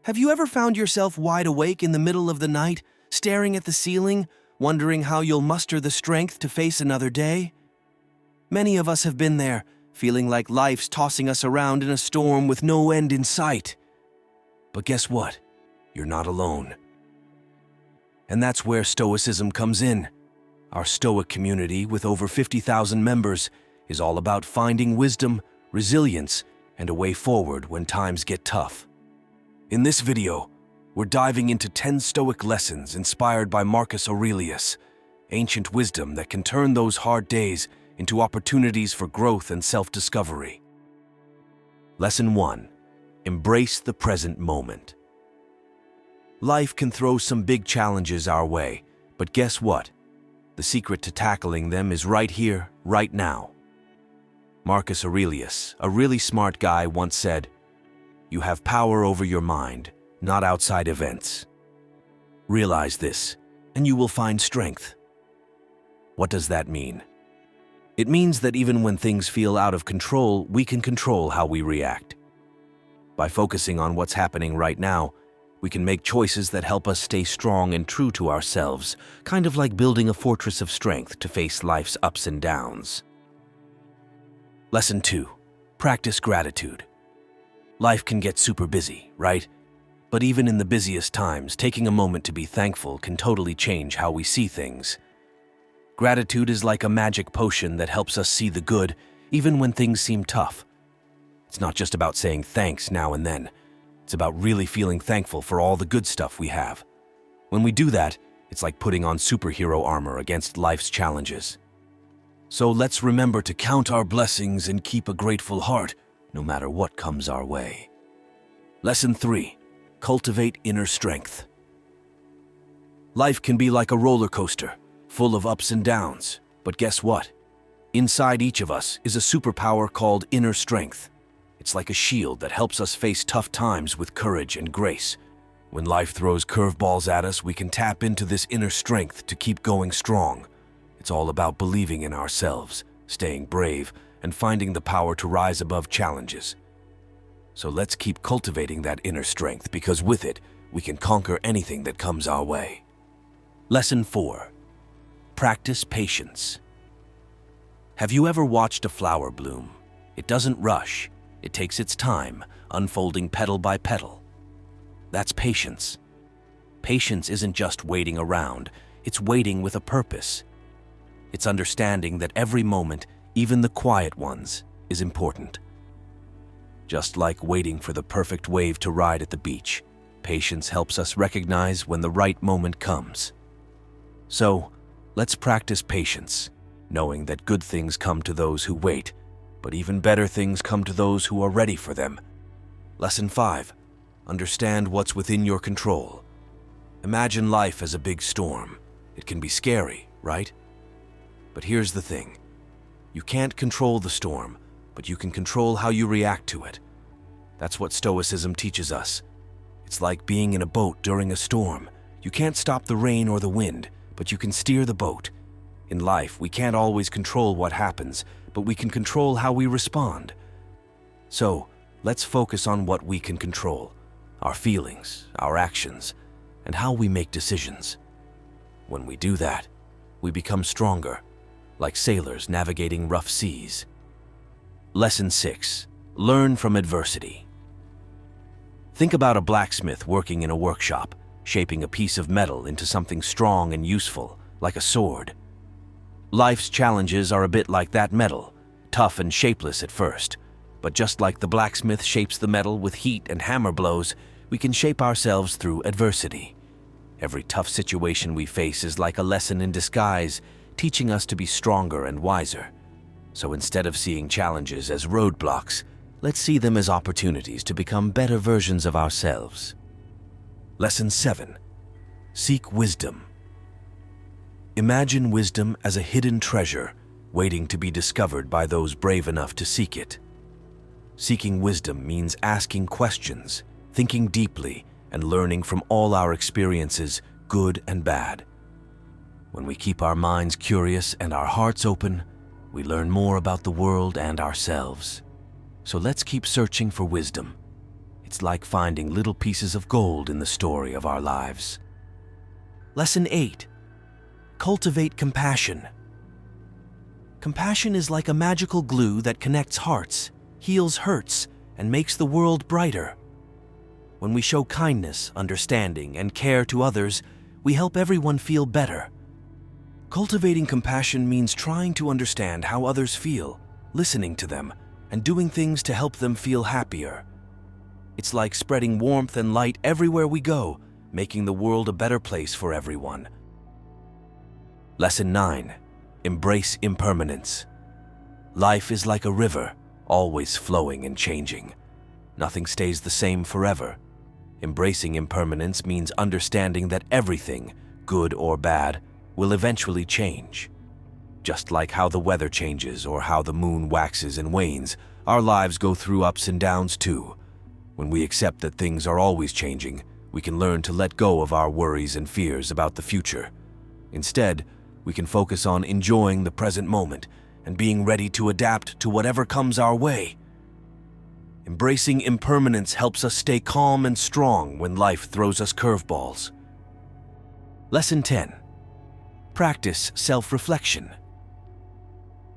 Have you ever found yourself wide awake in the middle of the night, staring at the ceiling, wondering how you'll muster the strength to face another day? Many of us have been there, feeling like life's tossing us around in a storm with no end in sight. But guess what? You're not alone. And that's where Stoicism comes in. Our Stoic community, with over 50,000 members, is all about finding wisdom, resilience, and a way forward when times get tough. In this video, we're diving into 10 Stoic lessons inspired by Marcus Aurelius, ancient wisdom that can turn those hard days into opportunities for growth and self-discovery. Lesson 1. Embrace the present moment. Life can throw some big challenges our way, but guess what? The secret to tackling them is right here, right now. Marcus Aurelius, a really smart guy, once said, "You have power over your mind, not outside events. Realize this, and you will find strength." What does that mean? It means that even when things feel out of control, we can control how we react. By focusing on what's happening right now, we can make choices that help us stay strong and true to ourselves, kind of like building a fortress of strength to face life's ups and downs. Lesson 2. Practice gratitude. Life can get super busy, right? But even in the busiest times, taking a moment to be thankful can totally change how we see things. Gratitude is like a magic potion that helps us see the good, even when things seem tough. It's not just about saying thanks now and then. It's about really feeling thankful for all the good stuff we have. When we do that, it's like putting on superhero armor against life's challenges. So let's remember to count our blessings and keep a grateful heart, no matter what comes our way. Lesson 3. Cultivate inner strength. Life can be like a roller coaster, full of ups and downs. But guess what? Inside each of us is a superpower called inner strength. It's like a shield that helps us face tough times with courage and grace. When life throws curveballs at us, we can tap into this inner strength to keep going strong. It's all about believing in ourselves, staying brave, and finding the power to rise above challenges. So let's keep cultivating that inner strength, because with it, we can conquer anything that comes our way. Lesson 4. Practice patience. Have you ever watched a flower bloom? It doesn't rush. It takes its time, unfolding petal by petal. That's patience. Patience isn't just waiting around, it's waiting with a purpose. It's understanding that every moment, even the quiet ones, is important. Just like waiting for the perfect wave to ride at the beach, patience helps us recognize when the right moment comes. So, let's practice patience, knowing that good things come to those who wait, but even better things come to those who are ready for them. Lesson 5. Understand what's within your control. Imagine life as a big storm. It can be scary, right? But here's the thing. You can't control the storm, but you can control how you react to it. That's what Stoicism teaches us. It's like being in a boat during a storm. You can't stop the rain or the wind, but you can steer the boat. In life, we can't always control what happens, but we can control how we respond. So, let's focus on what we can control, our feelings, our actions, and how we make decisions. When we do that, we become stronger, like sailors navigating rough seas. Lesson 6. Learn from adversity. Think about a blacksmith working in a workshop, shaping a piece of metal into something strong and useful, like a sword. Life's challenges are a bit like that metal, tough and shapeless at first. But just like the blacksmith shapes the metal with heat and hammer blows, we can shape ourselves through adversity. Every tough situation we face is like a lesson in disguise, teaching us to be stronger and wiser. So instead of seeing challenges as roadblocks, let's see them as opportunities to become better versions of ourselves. Lesson 7. Seek wisdom. Imagine wisdom as a hidden treasure, waiting to be discovered by those brave enough to seek it. Seeking wisdom means asking questions, thinking deeply, and learning from all our experiences, good and bad. When we keep our minds curious and our hearts open, we learn more about the world and ourselves. So let's keep searching for wisdom. It's like finding little pieces of gold in the story of our lives. Lesson 8. Cultivate compassion. Compassion is like a magical glue that connects hearts, heals hurts, and makes the world brighter. When we show kindness, understanding, and care to others, we help everyone feel better. Cultivating compassion means trying to understand how others feel, listening to them, and doing things to help them feel happier. It's like spreading warmth and light everywhere we go, making the world a better place for everyone. Lesson 9. Embrace impermanence. Life is like a river, always flowing and changing. Nothing stays the same forever. Embracing impermanence means understanding that everything, good or bad, will eventually change. Just like how the weather changes or how the moon waxes and wanes, our lives go through ups and downs too. When we accept that things are always changing, we can learn to let go of our worries and fears about the future. Instead, we can focus on enjoying the present moment and being ready to adapt to whatever comes our way. Embracing impermanence helps us stay calm and strong when life throws us curveballs. Lesson 10. Practice self-reflection.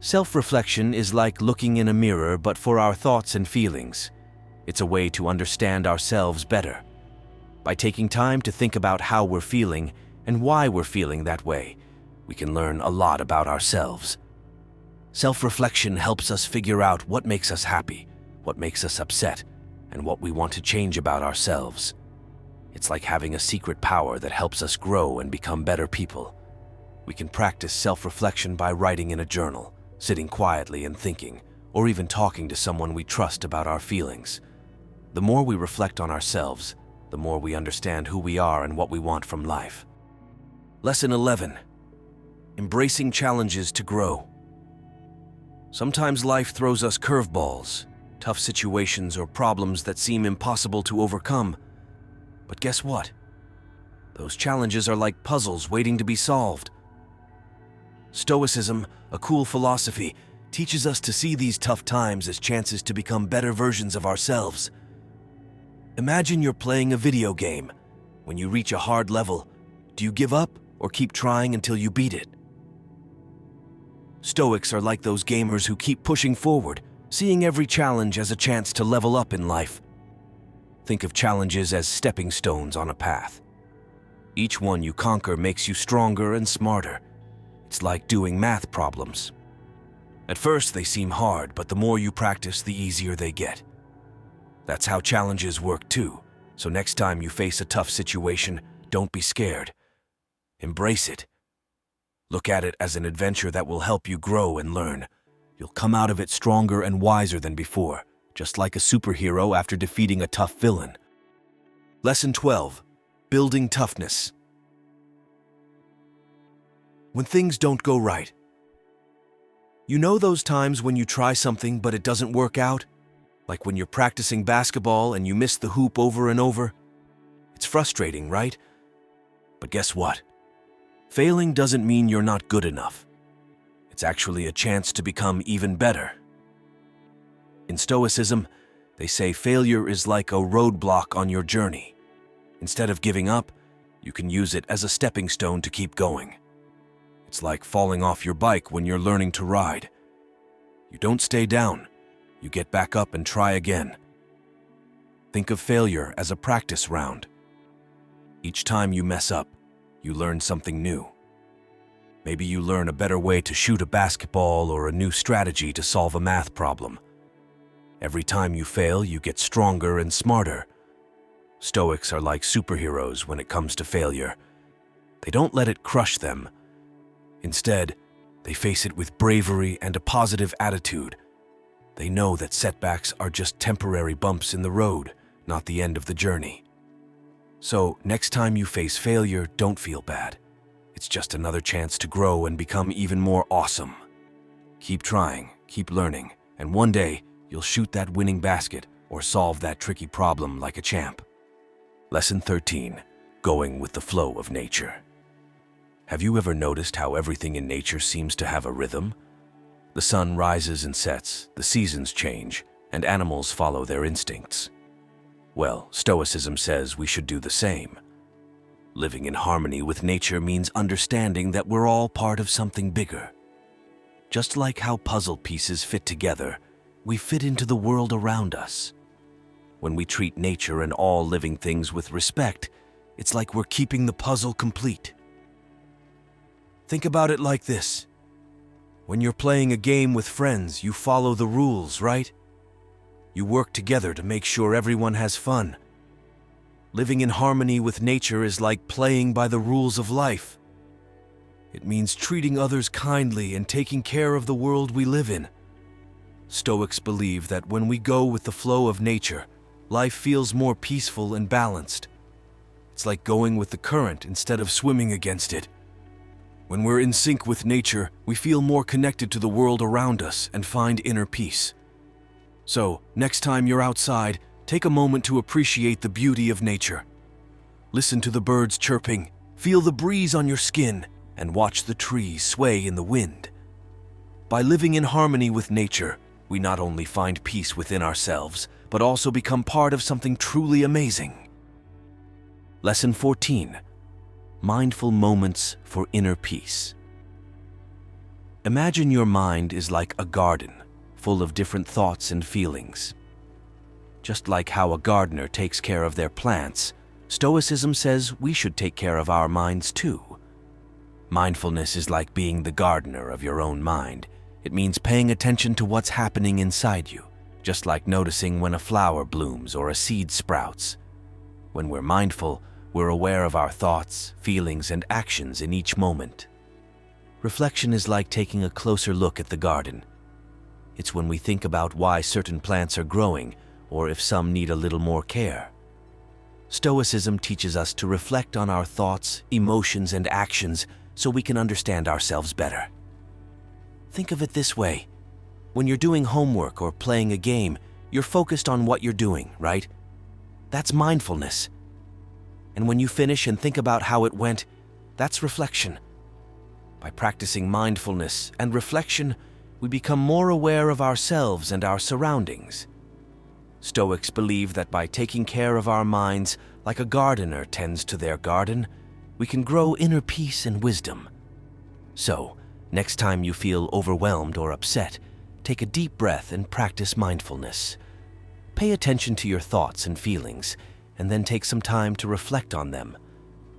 Self-reflection is like looking in a mirror, but for our thoughts and feelings. It's a way to understand ourselves better. By taking time to think about how we're feeling and why we're feeling that way, we can learn a lot about ourselves. Self-reflection helps us figure out what makes us happy, what makes us upset, and what we want to change about ourselves. It's like having a secret power that helps us grow and become better people. We can practice self-reflection by writing in a journal, sitting quietly and thinking, or even talking to someone we trust about our feelings. The more we reflect on ourselves, the more we understand who we are and what we want from life. Lesson 11. Embracing challenges to grow. Sometimes life throws us curveballs, tough situations or problems that seem impossible to overcome. But guess what? Those challenges are like puzzles waiting to be solved. Stoicism, a cool philosophy, teaches us to see these tough times as chances to become better versions of ourselves. Imagine you're playing a video game. When you reach a hard level, do you give up or keep trying until you beat it? Stoics are like those gamers who keep pushing forward, seeing every challenge as a chance to level up in life. Think of challenges as stepping stones on a path. Each one you conquer makes you stronger and smarter. It's like doing math problems. At first they seem hard, but the more you practice, the easier they get. That's how challenges work too. So next time you face a tough situation, don't be scared. Embrace it. Look at it as an adventure that will help you grow and learn. You'll come out of it stronger and wiser than before, just like a superhero after defeating a tough villain. Lesson 12. Building toughness. When things don't go right. You know those times when you try something but it doesn't work out? Like when you're practicing basketball and you miss the hoop over and over? It's frustrating, right? But guess what? Failing doesn't mean you're not good enough. It's actually a chance to become even better. In Stoicism, they say failure is like a roadblock on your journey. Instead of giving up, you can use it as a stepping stone to keep going. It's like falling off your bike when you're learning to ride. You don't stay down. You get back up and try again. Think of failure as a practice round. Each time you mess up, you learn something new. Maybe you learn a better way to shoot a basketball or a new strategy to solve a math problem. Every time you fail, you get stronger and smarter. Stoics are like superheroes when it comes to failure. They don't let it crush them. Instead, they face it with bravery and a positive attitude. They know that setbacks are just temporary bumps in the road, not the end of the journey. So, next time you face failure, don't feel bad. It's just another chance to grow and become even more awesome. Keep trying, keep learning, and one day, you'll shoot that winning basket or solve that tricky problem like a champ. Lesson 13. Going with the flow of nature. Have you ever noticed how everything in nature seems to have a rhythm? The sun rises and sets, the seasons change, and animals follow their instincts. Well, Stoicism says we should do the same. Living in harmony with nature means understanding that we're all part of something bigger. Just like how puzzle pieces fit together, we fit into the world around us. When we treat nature and all living things with respect, it's like we're keeping the puzzle complete. Think about it like this. When you're playing a game with friends, you follow the rules, right? You work together to make sure everyone has fun. Living in harmony with nature is like playing by the rules of life. It means treating others kindly and taking care of the world we live in. Stoics believe that when we go with the flow of nature, life feels more peaceful and balanced. It's like going with the current instead of swimming against it. When we're in sync with nature, we feel more connected to the world around us and find inner peace. So, next time you're outside, take a moment to appreciate the beauty of nature. Listen to the birds chirping, feel the breeze on your skin, and watch the trees sway in the wind. By living in harmony with nature, we not only find peace within ourselves, but also become part of something truly amazing. Lesson 14. Mindful moments for inner peace. Imagine your mind is like a garden, full of different thoughts and feelings. Just like how a gardener takes care of their plants, Stoicism says we should take care of our minds too. Mindfulness is like being the gardener of your own mind. It means paying attention to what's happening inside you, just like noticing when a flower blooms or a seed sprouts. When we're mindful, we're aware of our thoughts, feelings, and actions in each moment. Reflection is like taking a closer look at the garden. It's when we think about why certain plants are growing, or if some need a little more care. Stoicism teaches us to reflect on our thoughts, emotions, and actions so we can understand ourselves better. Think of it this way. When you're doing homework or playing a game, you're focused on what you're doing, right? That's mindfulness. And when you finish and think about how it went, that's reflection. By practicing mindfulness and reflection, we become more aware of ourselves and our surroundings. Stoics believe that by taking care of our minds like a gardener tends to their garden, we can grow inner peace and wisdom. So, next time you feel overwhelmed or upset, take a deep breath and practice mindfulness. Pay attention to your thoughts and feelings, and then take some time to reflect on them.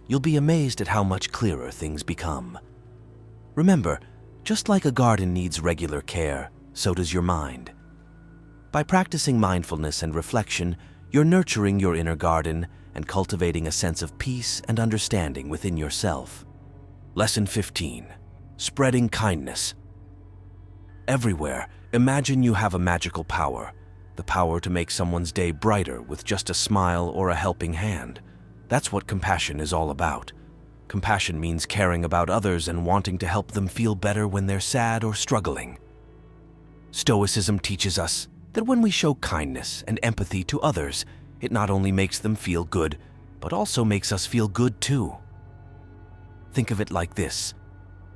You'll be amazed at how much clearer things become. Remember, just like a garden needs regular care, so does your mind. By practicing mindfulness and reflection, you're nurturing your inner garden and cultivating a sense of peace and understanding within yourself. Lesson 15. Spreading kindness. Everywhere, imagine you have a magical power, the power to make someone's day brighter with just a smile or a helping hand. That's what compassion is all about. Compassion means caring about others and wanting to help them feel better when they're sad or struggling. Stoicism teaches us that when we show kindness and empathy to others, it not only makes them feel good, but also makes us feel good too. Think of it like this.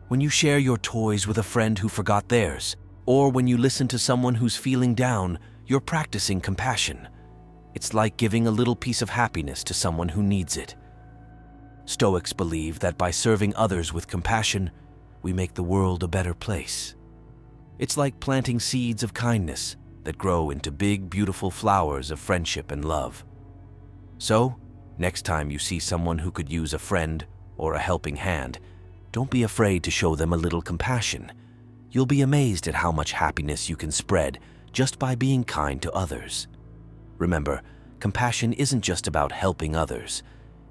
When you share your toys with a friend who forgot theirs, or when you listen to someone who's feeling down, you're practicing compassion. It's like giving a little piece of happiness to someone who needs it. Stoics believe that by serving others with compassion, we make the world a better place. It's like planting seeds of kindness that grow into big, beautiful flowers of friendship and love. So, next time you see someone who could use a friend or a helping hand, don't be afraid to show them a little compassion. You'll be amazed at how much happiness you can spread just by being kind to others. Remember, compassion isn't just about helping others.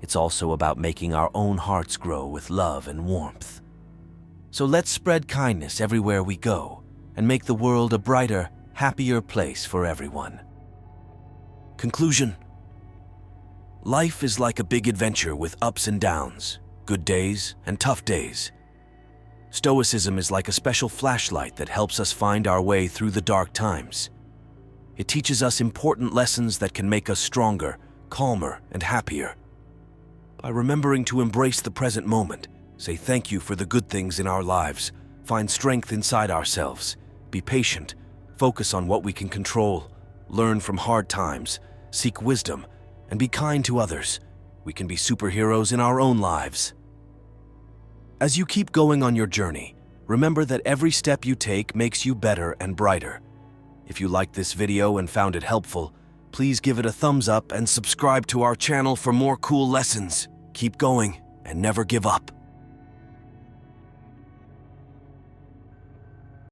It's also about making our own hearts grow with love and warmth. So let's spread kindness everywhere we go and make the world a brighter, happier place for everyone. Conclusion. Life is like a big adventure with ups and downs, good days and tough days. Stoicism is like a special flashlight that helps us find our way through the dark times. It teaches us important lessons that can make us stronger, calmer, and happier. By remembering to embrace the present moment, say thank you for the good things in our lives, find strength inside ourselves, be patient, focus on what we can control, learn from hard times, seek wisdom, and be kind to others. We can be superheroes in our own lives. As you keep going on your journey, remember that every step you take makes you better and brighter. If you liked this video and found it helpful, please give it a thumbs up and subscribe to our channel for more cool lessons. Keep going and never give up.